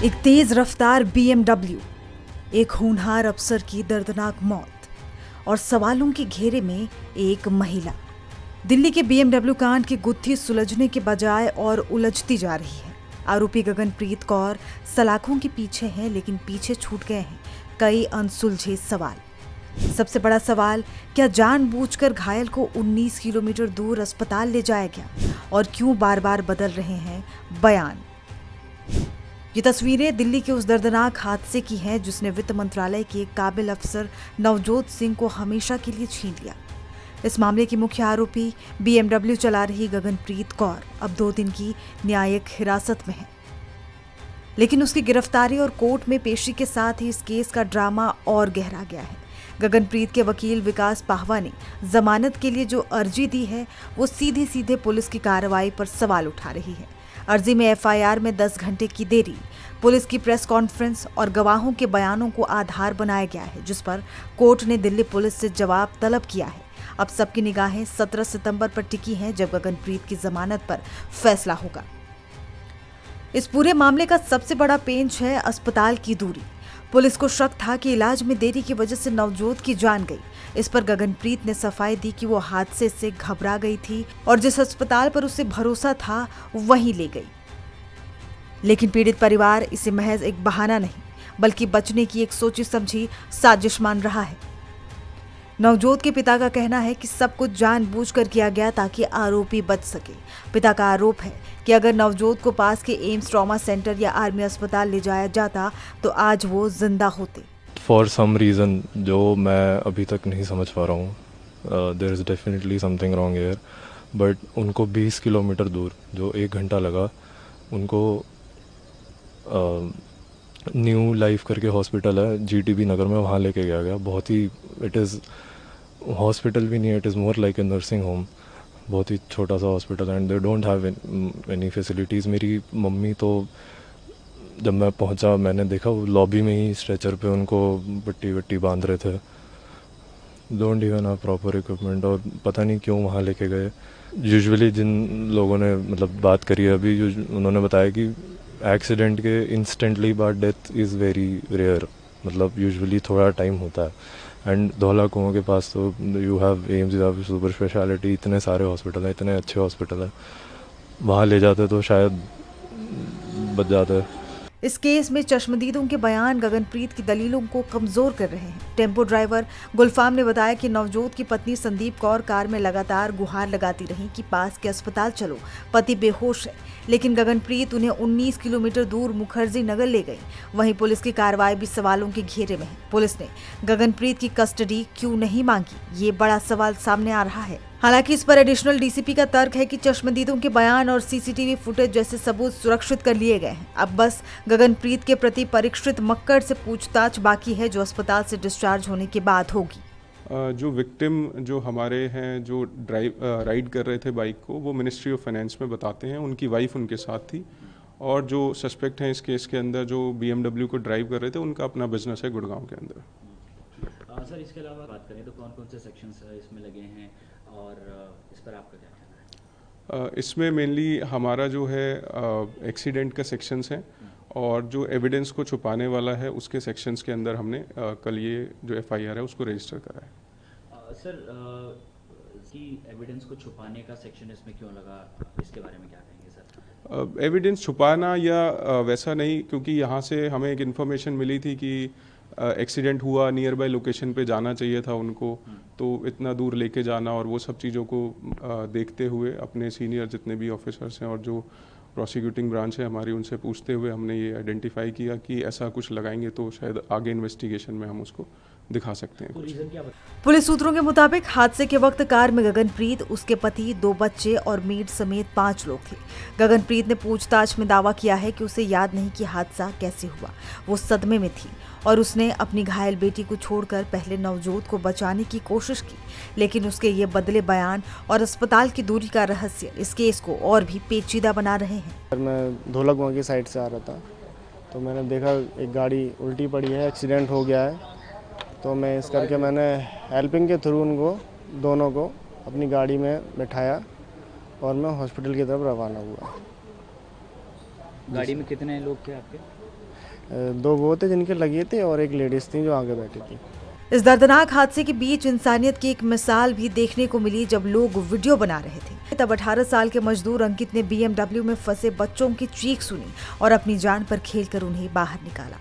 एक तेज रफ्तार BMW, एक होनहार अफसर की दर्दनाक मौत और सवालों के घेरे में एक महिला। दिल्ली के BMW कांड की गुत्थी सुलझने के बजाय और उलझती जा रही है। आरोपी गगनप्रीत कौर सलाखों के पीछे है, लेकिन पीछे छूट गए हैं कई अनसुलझे सवाल। सबसे बड़ा सवाल, क्या जानबूझकर घायल को 19 किलोमीटर दूर अस्पताल ले जाया गया और क्यों बार बार बदल रहे हैं बयान। ये तस्वीरें दिल्ली के उस दर्दनाक हादसे की हैं जिसने वित्त मंत्रालय के एक काबिल अफसर नवजोत सिंह को हमेशा के लिए छीन लिया। इस मामले की मुख्य आरोपी BMW चला रही गगनप्रीत कौर अब 2 दिन की न्यायिक हिरासत में है, लेकिन उसकी गिरफ्तारी और कोर्ट में पेशी के साथ ही इस केस का ड्रामा और गहरा गया है। गगनप्रीत के वकील विकास पाहवा ने जमानत के लिए जो अर्जी दी है वो सीधे सीधे पुलिस की कार्रवाई पर सवाल उठा रही है। अर्जी में FIR में 10 घंटे की देरी, पुलिस की प्रेस कॉन्फ्रेंस और गवाहों के बयानों को आधार बनाया गया है, जिस पर कोर्ट ने दिल्ली पुलिस से जवाब तलब किया है। अब सबकी निगाहें 17 सितंबर पर टिकी हैं, जब गगनप्रीत की जमानत पर फैसला होगा। इस पूरे मामले का सबसे बड़ा पेंच है अस्पताल की दूरी। पुलिस को शक था कि इलाज में देरी की वजह से नवजोत की जान गई। इस पर गगनप्रीत ने सफाई दी कि वो हादसे से घबरा गई थी और जिस अस्पताल पर उसे भरोसा था वहीं ले गई। लेकिन पीड़ित परिवार इसे महज एक बहाना नहीं, बल्कि बचने की एक सोची समझी साजिश मान रहा है। नवजोत के पिता का कहना है कि सब कुछ जानबूझकर किया गया ताकि आरोपी बच सके। पिता का आरोप है कि अगर नवजोत को पास के एम्स ट्रॉमा सेंटर या आर्मी अस्पताल ले जाया जाता तो आज वो जिंदा होते। फॉर सम रीज़न जो मैं अभी तक नहीं समझ पा रहा हूँ, there is definitely something wrong here, but उनको 20 किलोमीटर दूर जो 1 घंटा लगा, उनको न्यू लाइफ करके हॉस्पिटल है GTB नगर में, वहाँ लेके गया। बहुत ही, इट इज़ हॉस्पिटल भी नहीं है, it is more like a nursing home. बहुत ही छोटा सा hospital and they don't have any facilities. मेरी मम्मी तो जब मैं पहुंचा मैंने देखा वो लॉबी में ही स्ट्रेचर पे उनको पट्टी वट्टी बांध रहे थे। Don't even have proper equipment, और पता नहीं क्यों वहाँ लेके गए। यूजुअली जिन लोगों ने मतलब बात करी है अभी, उन्होंने बताया कि एक्सीडेंट के इंस्टेंटली बाद डेथ इज़ वेरी रेयर, मतलब यूजुअली थोड़ा टाइम होता है। एंड धौला कुआं के पास तो you have AIIMS, you have super speciality, इतने सारे हॉस्पिटल हैं, इतने अच्छे हॉस्पिटल हैं, वहाँ ले जाते तो शायद बच जाते। इस केस में चश्मदीदों के बयान गगनप्रीत की दलीलों को कमजोर कर रहे हैं। टेम्पो ड्राइवर गुलफाम ने बताया कि नवजोत की पत्नी संदीप कौर कार में लगातार गुहार लगाती रही कि पास के अस्पताल चलो, पति बेहोश है, लेकिन गगनप्रीत उन्हें 19 किलोमीटर दूर मुखर्जी नगर ले गई। वहीं पुलिस की कार्रवाई भी सवालों के घेरे में है। पुलिस ने गगनप्रीत की कस्टडी क्यों नहीं मांगी, ये बड़ा सवाल सामने आ रहा है। हालांकि इस पर एडिशनल DCP का तर्क है कि चश्मदीदों के बयान और CCTV फुटेज जैसे सबूत सुरक्षित कर लिए गए हैं। अब बस गगनप्रीत के प्रति परीक्षित मक्कड़ से पूछताछ बाकी है, जो अस्पताल से डिस्चार्ज होने के बाद होगी। जो विक्टिम जो हमारे हैं, जो राइड कर रहे थे बाइक को, वो मिनिस्ट्री ऑफ फाइनेंस में बताते हैं। उनकी वाइफ उनके साथ थी, और जो सस्पेक्ट हैं इस केस के अंदर जो BMW को ड्राइव कर रहे थे, उनका अपना बिजनेस है गुड़गांव के अंदर। सर, इसके अलावा बात करें तो कौन कौन से सेक्शंस इसमें लगे हैं और इस पर आपका क्या कहना है? इसमें मेनली हमारा जो है एक्सीडेंट का सेक्शंस हैं, और जो एविडेंस को छुपाने वाला है उसके सेक्शंस के अंदर हमने कल ये जो FIR है उसको रजिस्टर करा है। सर, की एविडेंस को छुपाने का सेक्शन इसमें क्यों लगा, इसके बारे में क्या कहेंगे सर? एविडेंस छुपाना या वैसा नहीं, क्योंकि यहाँ से हमें एक इन्फॉर्मेशन मिली थी कि एक्सीडेंट हुआ, नियर बाय लोकेशन पे जाना चाहिए था उनको, तो इतना दूर लेके जाना और वो सब चीज़ों को देखते हुए अपने सीनियर जितने भी ऑफिसर्स हैं और जो प्रोसिक्यूटिंग ब्रांच है हमारी, उनसे पूछते हुए हमने ये आइडेंटिफाई किया कि ऐसा कुछ लगाएंगे तो शायद आगे इन्वेस्टिगेशन में हम उसको दिखा सकते हैं। पुलिस सूत्रों के मुताबिक हादसे के वक्त कार में गगनप्रीत, उसके पति, 2 बच्चे और मेड समेत 5 लोग थे। गगनप्रीत ने पूछताछ में दावा किया है कि उसे याद नहीं कि हादसा कैसे हुआ। वो सदमे में थी और उसने अपनी घायल बेटी को छोड़कर पहले नवजोत को बचाने की कोशिश की, लेकिन उसके ये बदले बयान और अस्पताल की दूरी का रहस्य इस केस को और भी पेचीदा बना रहे हैं। मैं धौला कुआं की साइड से आ रहा था तो मैंने देखा एक गाड़ी उल्टी पड़ी है, एक्सीडेंट हो गया है। तो मैं इस करके मैंने हेल्पिंग के थ्रू उनको दोनों को अपनी गाड़ी में बैठाया और मैं हॉस्पिटल की तरफ रवाना हुआ। गाड़ी में कितने लोग थे आपके? 2 वो थे जिनके लगे थे और एक लेडीज़ थी जो आगे बैठी थी। इस दर्दनाक हादसे के बीच इंसानियत की एक मिसाल भी देखने को मिली जब लोग वीडियो बना रहे थे। तब 18 साल के मजदूर अंकित ने BMW में फंसे बच्चों की चीख सुनी और अपनी जान पर खेलकर उन्हें बाहर निकाला।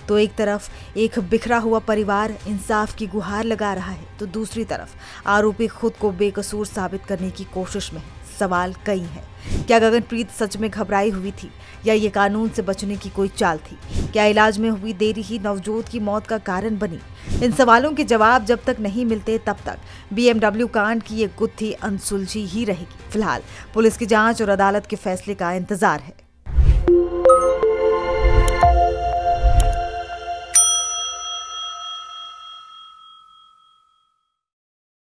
तो एक तरफ एक बिखरा हुआ परिवार इंसाफ की गुहार लगा रहा है, तो दूसरी तरफ आरोपी खुद को बेकसूर साबित करने की कोशिश में है। सवाल कई हैं। क्या गगनप्रीत सच में घबराई हुई थी या ये कानून से बचने की कोई चाल थी? क्या इलाज में हुई देरी ही नवजोत की मौत का कारण बनी? इन सवालों के जवाब जब तक नहीं मिलते तब तक BMW कांड की ये गुत्थी अनसुलझी ही रहेगी। फिलहाल पुलिस की जांच और अदालत के फैसले का इंतजार है।